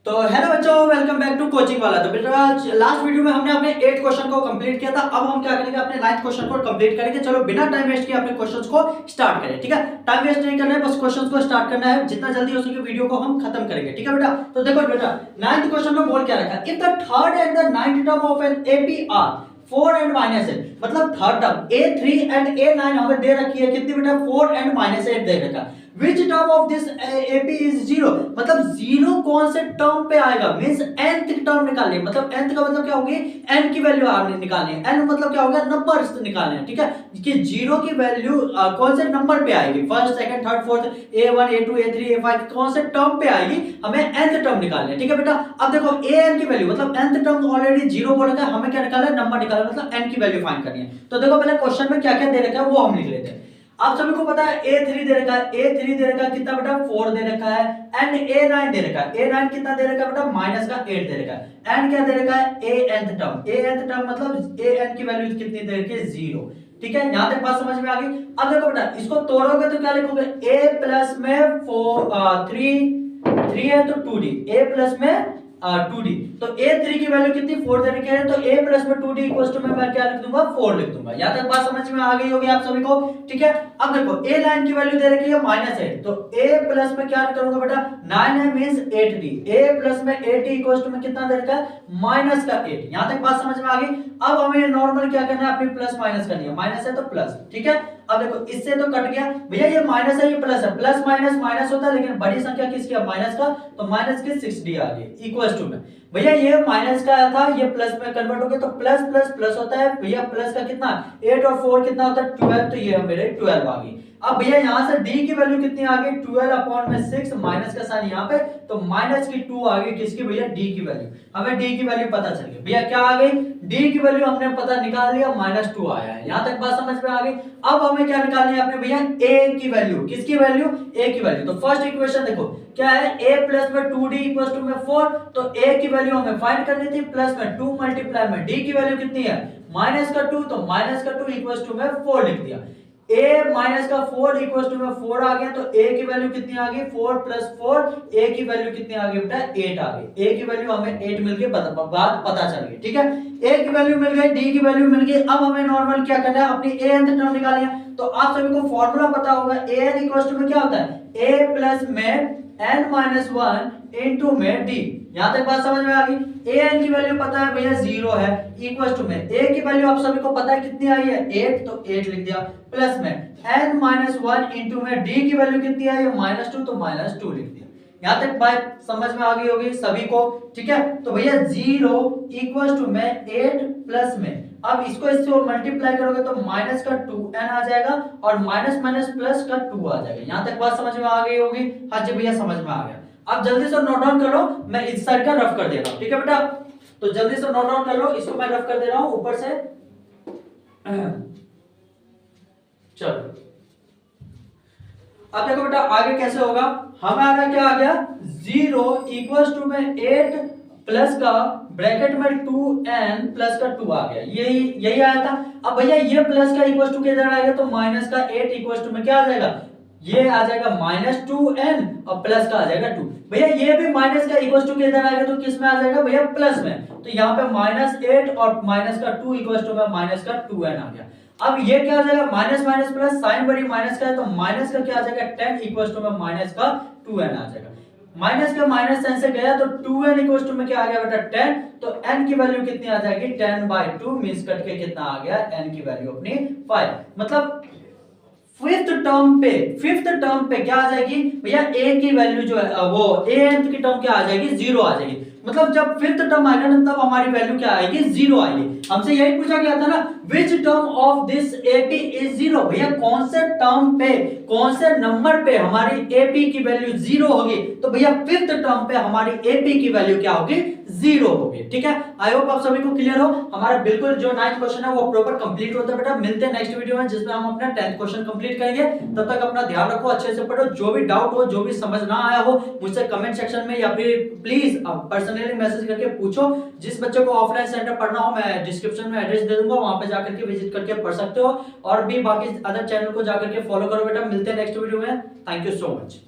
तो हेलो बच्चों, welcome back to coaching वाला। तो बेटा लास्ट वीडियो में हमने अपने 8 क्वेश्चन को कंप्लीट किया था। अब हम क्या करेंगे, अपने 9th क्वेश्चन को कंप्लीट करेंगे। चलो बिना टाइम वेस्ट किए अपने क्वेश्चंस को स्टार्ट करें। ठीक है, टाइम वेस्ट नहीं करना है, बस क्वेश्चंस को स्टार्ट करना है। जितना जल्दी हो सके वीडियो को हम खत्म करेंगे। ठीक है बेटा, तो देखो बेटा 9th क्वेश्चन में बोल क्या रखा, if the third and the 9th term of an AP R 4 and -8, मतलब third term A3 and A9 हमें दे रखी है कितनी बेटा, 4 एंड -8 दे रखा। Which term of this AP is 0, मतलब जीरो कौन से टर्म पे आएगा, मींस nth टर्म निकालनी है। मतलब nth का मतलब क्या होगी, n की वैल्यू निकालनी है। n मतलब क्या होगा, नंबर्स निकालने हैं। ठीक है, कि जीरो की वैल्यू कौन से नंबर पे आएगी, first second third fourth, A1 A2 A3 A5 कौन से टर्म पे आएगी, हमें nth टर्म निकालनी है। ठीक है बेटा, अब देखो an की वैल्यू मतलब nth टर्म ऑलरेडी जीरो बोला था, हमें क्या निकालना है, नंबर निकालना है, मतलब n की वैल्यू फाइंड करनी है। तो देखो पहले क्वेश्चन में क्या क्या दे रखा है वो हम लिख लेते हैं। आप सभी को पता है A3 दे रखा है, A3 दे रखा है कितना बेटा, 4 दे रखा है। एंड A9 दे रखा है, A9 कितना दे रखा है बेटा, -8 दे रखा है। एंड क्या दे रखा है, Anth टर्म मतलब An की वैल्यू कितनी दे रखी है, 0। ठीक है, यहां तक बात समझ में आ गई। अब देखो बेटा इसको तोड़ोगे तो क्या लिखोगे, A प्लस में 3 है तो 2D, A प्लस में 2D, तो A3 की वैल्यू कितनी, 4 दे रखी है, तो A प्लस में 2D इक्वल्स टू मैं क्या लिख दूंगा, 4 लिख दूंगा। यहां तक बात समझ में आ गई होगी आप सभी को। ठीक है, अब देखो A9 की वैल्यू दे रखी है -8, तो A प्लस में क्या करूंगा बेटा, 9 है मींस 8D, A प्लस में 8D इक्वल्स टू में कितना दे रखा है, -8। यहां तक बात समझ में आ गई। अब हमें नॉर्मल क्या करना है, अपनी प्लस माइनस करनी है, माइनस है तो प्लस। ठीक है, अब देखो इससे तो कट गया भैया, ये माइनस है ये प्लस है, प्लस माइनस माइनस होता है, लेकिन बड़ी संख्या किसकी है, माइनस का, तो माइनस के 6D आ गई इक्वल्स टू में। भैया ये माइनस का था, ये प्लस में कन्वर्ट हो गया, तो प्लस प्लस प्लस होता है भैया, प्लस का कितना 8 और 4 कितना होता है 12, तो ये मेरे 12 आ गई। अब भैया यहां से d की वैल्यू कितनी आ गई, 12/6, माइनस का साइन यहां पे, तो माइनस की 2 आ गई किसकी भैया, d की वैल्यू। हमें d की वैल्यू पता चल गई भैया, क्या आ गई, d की वैल्यू हमने पता निकाल लिया, -2 आया है। यहां तक बात समझ में आ गई। अब हमें क्या निकालनी है अपने भैया, a की वैल्यू, किसकी वैल्यू, a की वैल्यू। तो फर्स्ट इक्वेशन देखो क्या है, a प्लस में 2d इक्वल्स टू में 4, तो a की वैल्यू हमें फाइंड करनी थी, प्लस में 2 मल्टीप्लाई में d की वैल्यू कितनी है, -2, तो -2 इक्वल्स टू में 4 लिख दिया। a -4 इक्वल्स टू में 4 आ गया, तो a की वैल्यू कितनी आ गई, 4 + 4, a की वैल्यू कितनी आ गई बेटा, 8 आ गई। a की वैल्यू हमें 8 मिल गई, बात पता चल गई। ठीक है, a की वैल्यू मिल गई, d की वैल्यू मिल गई। अब हमें नॉर्मल क्या करना है, अपनी anth टर्म निकालनी है। तो आप सभी को फार्मूला पता होगा, an इक्वल्स टू में क्या होता है, a प्लस में n-1 इनटू में d। यहां तक बात समझ में आ गई। an की वैल्यू पता है भैया 0 है, इक्वल्स टू में a की वैल्यू आप सभी को पता है कितनी आई है, 8, तो 8 लिख दिया, प्लस में n-1 इनटू में d की वैल्यू कितनी आई है, -2, तो -2 लिख दिया। यहां तक बात समझ में आ गई होगी सभी को। ठीक है, तो भैया 0 इक्वल्स टू में 8 प्लस में, अब इसको इससे मल्टीप्लाई करोगे तो माइनस का 2n आ जाएगा, और माइनस माइनस प्लस का 2 आ जाएगा। यहां तक बात समझ में आ गई होगी। हाँ जी भैया, समझ में आ गया। अब जल्दी से नोट डाउन कर लो, मैं इस साइड का रफ कर दे रहा हूं। ठीक है बेटा, तो जल्दी से नोट डाउन कर लो, इसको मैं रफ कर दे रहा हूं ऊपर से। चलो अब देखो बेटा आगे कैसे होगा, हमारा क्या आ गया, 0 इक्वल्स टू में 8 प्लस का ब्रैकेट में 2n प्लस का 2 आ गया, यही आया था। अब भैया ये प्लस का इक्वल्स टू किधर आएगा, तो माइनस का 8 इक्वल्स टू में क्या आ जाएगा, ये आ जाएगा -2n, और प्लस का आ जाएगा 2। भैया ये भी माइनस का इक्वल्स टू किधर आएगा, तो किस में आ जाएगा भैया, प्लस में, तो यहाँ पे -8 और माइनस का 2 इक्वल्स टू में माइनस का 2n आ गया। अब ये क्या आ जाएगा, माइनस माइनस प्लस, साइन बड़ी माइनस का है, तो माइनस का क्या आ जाएगा 10 इक्वल्स टू में माइनस का 2n आ जाएगा। माइनस का माइनस साइन से गया, तो 2n इक्वल्स टू में क्या आ गया बेटा 10, तो n की वैल्यू कितनी आ जाएगी, 10/2 मींस कट के कितना आ गया, n की वैल्यू अपनी 5। मतलब फिफ्थ टर्म पे क्या आ जाएगी भैया, a की वैल्यू जो है वो anth की टर्म क्या आ जाएगी, 0 आ जाएगी। मतलब जब फिफ्थ टर्म आएगा ना, तब हमारी वैल्यू क्या आएगी, 0 आएगी। हमसे यही पूछा गया था ना, which term of this AP is 0, भैया कौन से टर्म पे, कौन से नंबर पे हमारी AP की वैल्यू 0 होगी, तो भैया फिफ्थ टर्म पे हमारी AP की वैल्यू क्या होगी, 0 होगी। ठीक है, आई होप आप सभी को क्लियर हो। हमारा बिल्कुल जो 9th क्वेश्चन है वो प्रॉपर कंप्लीट होता है बेटा। मिलते हैं नेक्स्ट वीडियो में, जिसमें हम अपना 10th क्वेश्चन कंप्लीट करेंगे। तब तक अपना ध्यान रखो, अच्छे से पढ़ो। जो भी डाउट हो, जो भी समझ ना आया हो, मुझसे कमेंट सेक्शन में या फिर प्लीज पर्सनली मैसेज करके पूछो। जिस बच्चे को ऑफलाइन सेंटर पढ़ना हो, मैं डिस्क्रिप्शन में एड्रेस दे दूंगा, वहां पे जाकर के विजिट करके पढ़ सकते हो। और भी बाकी अदर चैनल को जाकर के फॉलो करो बेटा। मिलते हैं नेक्स्ट वीडियो में। Thank you so much.